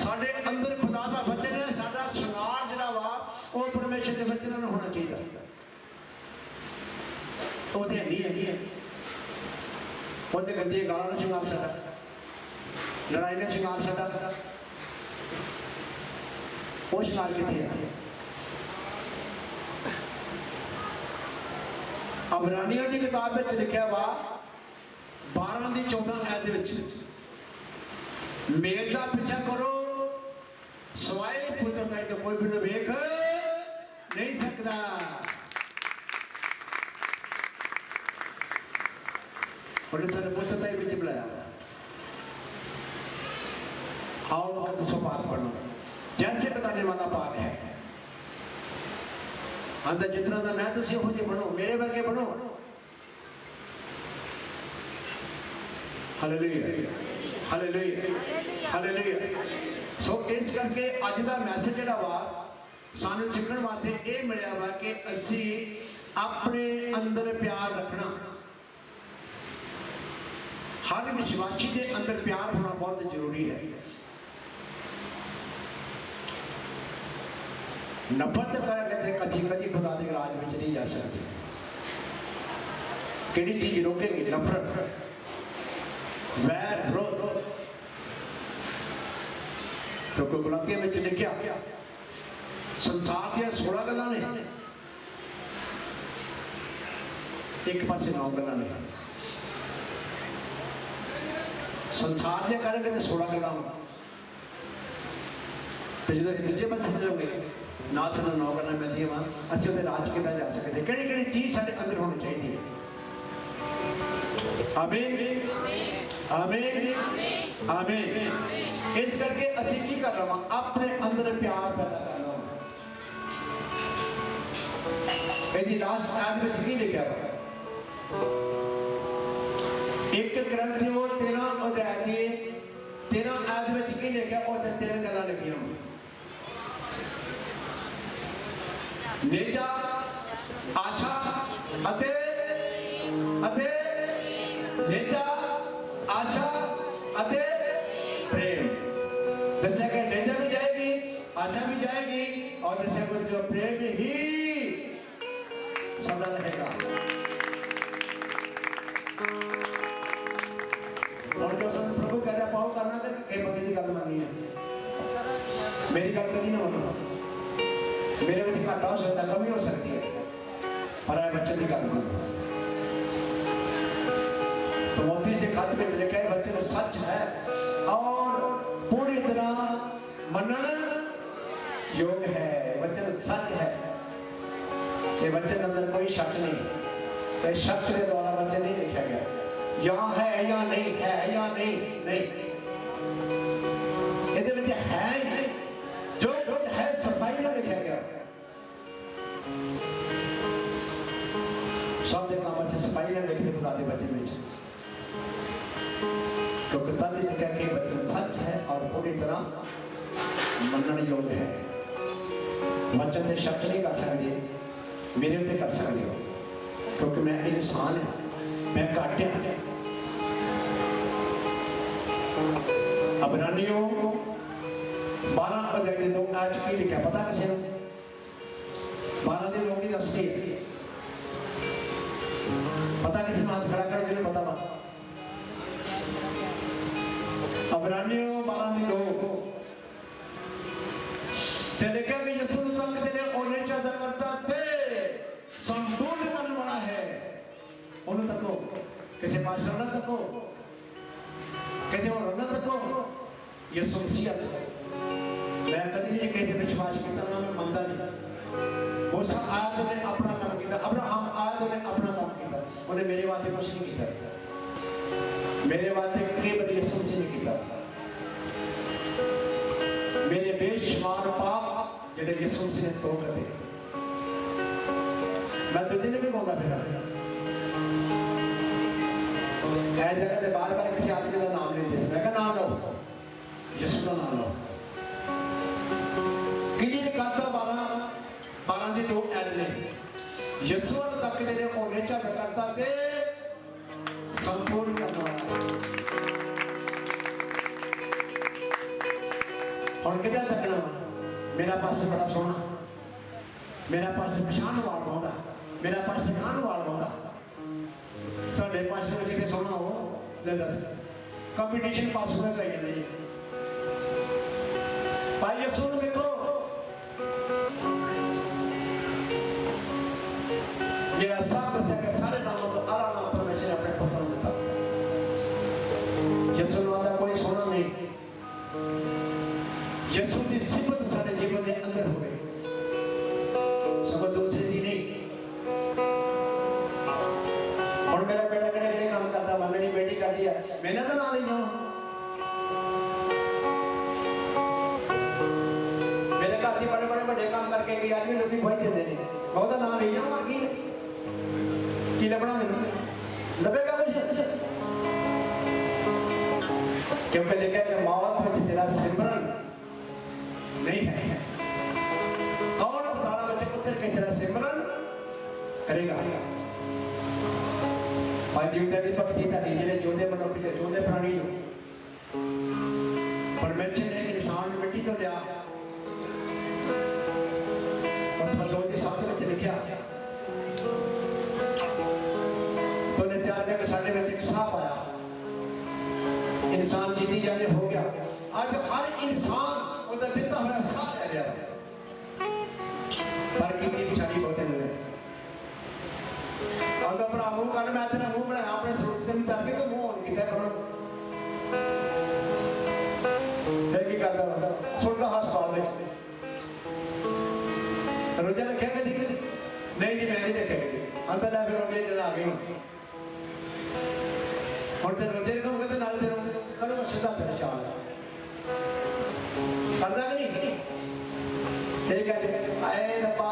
साडे अंदर खुदा दा वचन है साडा श्रृंगार जिहड़ा वा वो परमेश्वर के वचन नाल होना चाहिए वो तो नहीं है वो तो गंदी गालां दा श्रृंगार साडा लड़ाई में श्रृंगार साडा वो श्रृंगार कितने है अबरानियों की किताब में लिखा वा 12 की 14 आयत मेल का पीछा करो सवाए पुत्रता तो कोई भी वेख नहीं सकता पुत्रता ही बुलाया आओ मुकद्दस पाक पढ़ो जैसे बताने वाला पाक है अंदर जितना था मैं तो हो जी बनो मेरे वर्गे बनो हालेलुया हालेलुया हालेलुया सो इस करके अज का मैसेज जिहड़ा वा सानू सीखण वास्ते ये मिलिया वा कि असी अपने अंदर प्यार रखना हर विश्वासी के अंदर प्यार होना बहुत जरूरी है नफरत करेंगे तो कभी खुदा के राज में नहीं जा सकते किहड़ी चीज रोकेगी नफरत वैर विरोध क्योंकि गुलातियां में लिखा संसार दियां 16 गल्लां ने एक पासे 9 गल्लां ने संसार दियां करेंगे तो 16 गल्लां तो जो तीजे पासे जाओगे ना तो 9 गल्लां मिलदियां वा अच्छे उहदे राज किदां जा सकते किहड़ी किहड़ी चीज साडे अंदर होनी चाहिए आमीन आमीन आमीन इस करके असी की कर रहा अपने अंदर प्यार पैदा करना यदि लास्ट आयत में की लिखा एक ग्रंथियों 13 अध्याय की 13 आयत में की लिखा और 13 गल्लां लिखियां नेजा आछा अते अते नेजा आछा अते प्रेम दस्या कि नेजा भी जाएगी आछा भी जाएगी और दस्या को जो प्रेम ही सदा रहेगा और जो सब प्रभु कह रहा पाओ करना तो कई बंदे की गल माननी है मेरी गल कभी ना मानो मेरे में घाटा हो सकता कमी हो सकती है पर आए बच्चे की गल मानो तो मोदी से खत में लिखा है वचन सच है और पूरी तरह मनन योग है वचन सच है ये वचन अंदर कोई शक नहीं ये शक के द्वारा वचन नहीं लिखा गया यहाँ है या नहीं है या नहीं नहीं ਇਹਦੇ ਵਿੱਚ ਹੈ ਹੀ ਜੋ ਗੁੱਡ ਹੈ ਸਫਾਈ ਨਾਲ ਲਿਖਿਆ ਗਿਆ ਸਭ ਦੇ ਨਾਮ 'ਚ ਸਫਾਈ ਨਾਲ ਲਿਖਦੇ ਖੁਦਾ ਦੇ ਵਚਨ ਵਿੱਚ ਕਿਉਂਕਿ ਤਦ ਲਿਖਿਆ ਕਿ ਵਚਨ ਸੱਚ ਹੈ ਔਰ ਪੂਰੀ ਤਰ੍ਹਾਂ ਮੰਨਣ ਯੋਗ ਹੈ वचन से शक नहीं कर सकते मेरे उत्ते कर सकते हो क्योंकि मैं इंसान हाँ मैं घट हाँ अबरानियों 12 अध्याय तो आज की लिखा पता किसी को 12 दिन लोग दसती है पता किसी हाथ खड़ा कर जिन्हें पता वा अबरानियों 12 दिन लोग लिखा कि यसू तक तेरे ओने चादर करता थे संपूर्ण करने वाला है उन्हें तको किसी पास्टर ना तको किसी और ना तको यसू मसीह मैं कभी नहीं कहते विश्वास किया ना मैं मानता नहीं वो सब आज ने अपना काम किया अब्राहम आज ने अपना काम किया उन्हें मेरे वास्ते कुछ नहीं किया मेरे वास्ते कई बार यसू मसीह ने किया मेरे बेशुमार पाप जिहड़े यसू मसीह ने तोड़ दिए मैं तो दिन भी कहूँगा फिर ऐ जगह से बार बार किसी आदमी का नाम लेते मैं क्या नाम लो यसू का नाम लो कि करता 12 की 2 ऐड ने यसू तक तेरे होने झट करता थे संपूर्ण करने वाला और कितना तकना मेरा पास बड़ा सोना मेरा पास पछाण वाल होता मेरा पास खान वाल होता थोड़े पास जिसे सोना हो ले दस कंपटीशन पास होना चाहिए नहीं भाई ये सुन देखो ये सब से के सारे नामों तो आला नाम परमेश्वर ने अपने पुत्र को दिया ये सुन वाला कोई सोना नहीं यसू की सिफत सारे जीवन के अंदर हो गई सब दूसरे दी नहीं और मेरा बेटा कड़े काम करता था मेरी बेटी कर दिया मैंने तो ना नहीं जाऊँ मेरे घर की बड़े बड़े काम करके गई आदमी लोग भी भाई देते नहीं बहुत ना नहीं जाऊँ आगे की लबड़ा नहीं लबेगा कुछ क्योंकि लिखा कि मौत में तेरा सिमरन नहीं है कौन सारा बच्चे पुत्र की तरह सिमरन करेगा आज जीवता की भक्ति का जिन्हें जोधे मनोपिले जोधे प्राणी हो परमेश्वर ने इंसान मिट्टी तो लिया और फलों की सांस में लिखा तो ने त्यार करके साढ़े में एक साफ आया इंसान जीती जाने हो गया आज हर इंसान उधर दिखता हुआ साफ है यार पर कितनी बिचारी होते हैं और तो अपना मुंह करने में आते ना मुंह बनाया अपने सोचते नहीं ताकि तो मुंह किधर करो देखी करता होता सुनता हाथ सवाल में रोजा रखेगा नहीं नहीं जी मैं नहीं रखेगी अंतर ला फिर रोजे जला आ गई और तो रोजे रखोगे तो नाल दे करो सीधा चले चाल करता कि नहीं तेरे कहते आए रब्बा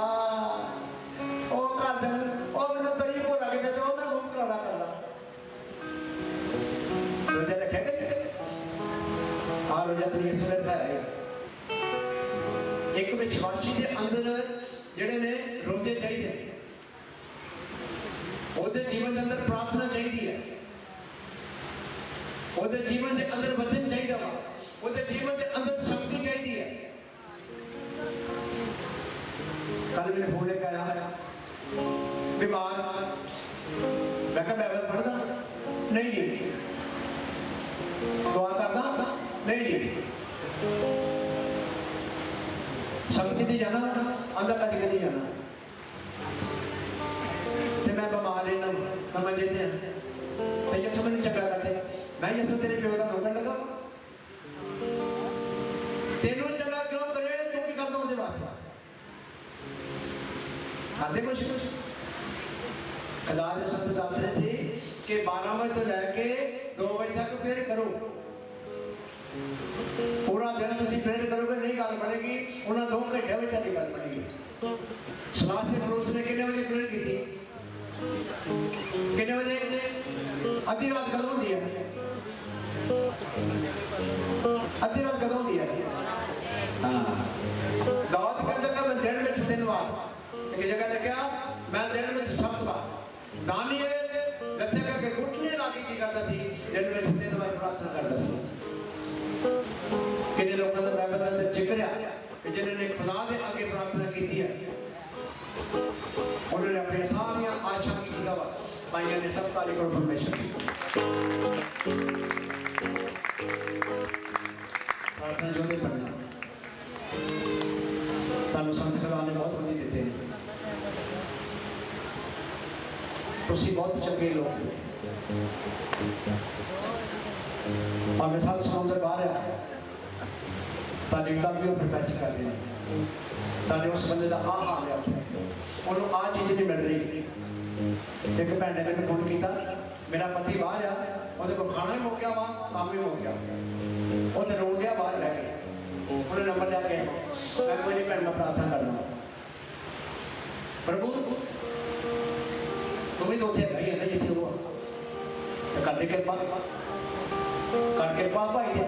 ओ कर दे ओ मैंने तरी को लगे दे दो मैं घूम कर कर ला रोजा रखेगा हां रोजा तेरी इसमें है एक विश्वासी के अंदर जेड़े ने रोजे चाहिए ओदे जीवन के अंदर प्रार्थना चाहिए है ओदे जीवन के अंदर वचन चाहिए वा ओदे जीवन के अंदर शक्ति चाहिए है कल मैंने फोन लेकर आया बीमार मैं कहा बाइबल पढ़ना नहीं जी दुआ करना नहीं जी शक्ति नहीं जाना अंदर कभी नहीं जाना तो मैं बीमार रहना मैं मजे थे तो ये समझ नहीं चक्कर करते मैं ये तेरे प्यो का नौकर लगा तेनों जगह क्यों करे तू की करता मुझे बात आते कुछ कलाज संत दास थे कि 12 बजे तो लेके 2 बजे तक फिर करो ਉਹਨਾਂ 2 ਘੰਟਿਆਂ ਵਿੱਚ ਸਾਡੀ ਗੱਲ ਬਣੀ ਹੈ। ਸਲਾਹ ਤੇ ਪੜੋਸ ਨੇ ਕਿੰਨੇ ਵਜੇ ਪ੍ਰੇਅਰ ਕੀਤੀ? ਕਿੰਨੇ ਵਜੇ? ਅੱਧੀ ਰਾਤ ਕਦੋਂ ਹੁੰਦੀ ਹੈ? ਅੱਧੀ ਰਾਤ ਕਦੋਂ ਹੁੰਦੀ ਹੈ? ਹਾਂ, ਦਾਊਦ ਕਹਿੰਦਾ ਕਿ ਮੈਂ ਦਿਨ ਵਿੱਚ 3 ਵਾਰ, ਇੱਕ ਜਗ੍ਹਾ ਲਿਖਿਆ ਮੈਂ ਦਿਨ ਵਿੱਚ 7 ਵਾਰ। ਦਾਨੀਏਲ ਦੱਸੇਗਾ ਕਿ ਘੁਟਨੇ ਲਾ ਕੇ ਕੀ ਕਰਦਾ ਸੀ? ਦਿਨ ਵਿੱਚ 3 ਵਾਰ ਪ੍ਰਾਰਥਨਾ ਕਰਦਾ ਸੀ। ਕਿੰਨੇ ਲੋਕਾਂ ਦਾ ਬਾਈਬਲ ਦਾ ਜ਼ਿਕਰ ਹੈ ਕਿ ਜਿਨ੍ਹਾਂ ਨੇ ਖੁਦਾ ਦੇ ਅੱਗੇ ਪ੍ਰਾਰਥਨਾ ਕੀਤੀ ਹੈ, ਉਹਨਾਂ ਨੇ ਆਪਣੀਆਂ ਸਾਰੀਆਂ ਆਸ਼ਾ ਕੀਤੀਆਂ ਵਾ ਪਾਈਆਂ ਨੇ। ਸਭ ਤਾਲੀ ਕਰੋ ਪਰਮੇਸ਼ਰ ਦੀ। ਪ੍ਰਾਰਥਨਾ ਜੋ ਦੇ ਪੜਨਾ ਤੁਹਾਨੂੰ ਸੰਤ ਖੁਦਾ ਨੇ ਬਹੁਤ ਵਧੀਆ ਦਿੱਤੇ ਨੇ। ਤੁਸੀਂ ਬਹੁਤ ਚੰਗੇ ਲੋਕ ਹੋ। ਭਾਵੇਂ ਸੱਤ ਸਮੁੰਦਰ ਬਾਹਰ ਆ, ਤੁਹਾਡੀ ਗੱਲ ਵੀ ਉਹ ਪ੍ਰਕਾਸ਼ ਕਰਦੇ ਨੇ। ਤੁਹਾਡੇ ਉਸ ਬੰਦੇ ਦਾ ਆਹ ਹਾਲ ਹੈ, ਉਹਨੂੰ ਆਹ ਚੀਜ਼ ਨਹੀਂ ਮਿਲ ਰਹੀ। ਇੱਕ ਭੈਣ ਨੇ ਮੈਨੂੰ ਫੋਨ ਕੀਤਾ, ਮੇਰਾ ਪਤੀ ਬਾਹਰ ਆ, ਉਹਦੇ ਕੋਲ ਖਾਣਾ ਵੀ ਮੁੱਕ ਗਿਆ ਵਾ, ਕੰਮ ਵੀ ਮੁੱਕ ਗਿਆ, ਉਹ ਤੇ ਰੋਣ ਡਿਆ ਬਾਹਰ ਰਹਿ ਕੇ। ਉਹਨੇ ਨੰਬਰ ਲਿਆ ਕੇ, ਮੈਂ ਕੋਈ ਨਹੀਂ ਭੈਣ, ਮੈਂ ਪ੍ਰਾਰਥਨਾ ਕਰਦਾ ਪ੍ਰਭੂ ਤੂੰ ਵੀ ਤਾਂ ਉੱਥੇ ਹੈਗਾ ਹੀ ਹੈ ਨਾ ਜਿੱਥੇ ਉਹ ਕਰਦੇ ਕਿਰਪਾ ਕਰ ਕਿਰਪਾ ਭਾਈ ਦੇ।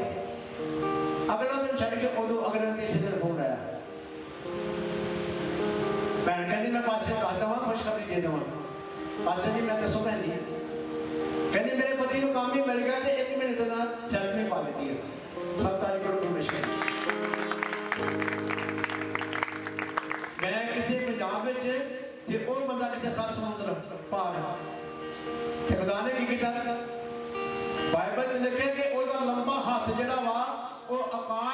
ਅਗਲਾ ਦਿਨ ਛੱਡ ਕੇ ਉਦੋਂ ਅਗਲੇ ਕਿਸੇ ਦਿਨ ਫੋਨ ਆਇਆ, ਭੈਣ ਕਹਿੰਦੀ ਮੈਂ ਪਾਸੇ ਦੱਸ ਦੇਵਾਂ, ਖੁਸ਼ਖਬਰੀ ਦੇ ਦੇਵਾਂ। ਪਾਸੇ ਜੀ ਮੈਂ ਦੱਸੋ ਭੈਣ ਜੀ, ਕਹਿੰਦੀ ਮੇਰੇ ਪਤੀ ਨੂੰ ਕੰਮ ਹੀ ਮਿਲ ਗਿਆ ਤੇ 1 ਮਹੀਨੇ ਦੇ ਨਾਲ ਸੈਲਰੀ ਪਾ ਦਿੱਤੀ ਹੈ। 7 ਤਾਰੀਖ ਨੂੰ ਪਰਮੇਸ਼ਰ ਮੈਂ ਕਿਤੇ ਪੰਜਾਬ ਵਿੱਚ ਤੇ ਉਹ ਬੰਦਾ ਕਿਤੇ 7 ਸਮੁੰਦਰ ਪਾਰ ਤੇ ਖੁਦਾ ਨੇ ਕੀ ਕੀਤਾ? ਬਾਈਬਲ ਚ ਲਿਖਿਆ ਕਿ ਉਹਦਾ ਲੰਬਾ ਹੱਥ ਜਿਹੜਾ ਵਾ ਉਹ ਆਕਾਸ਼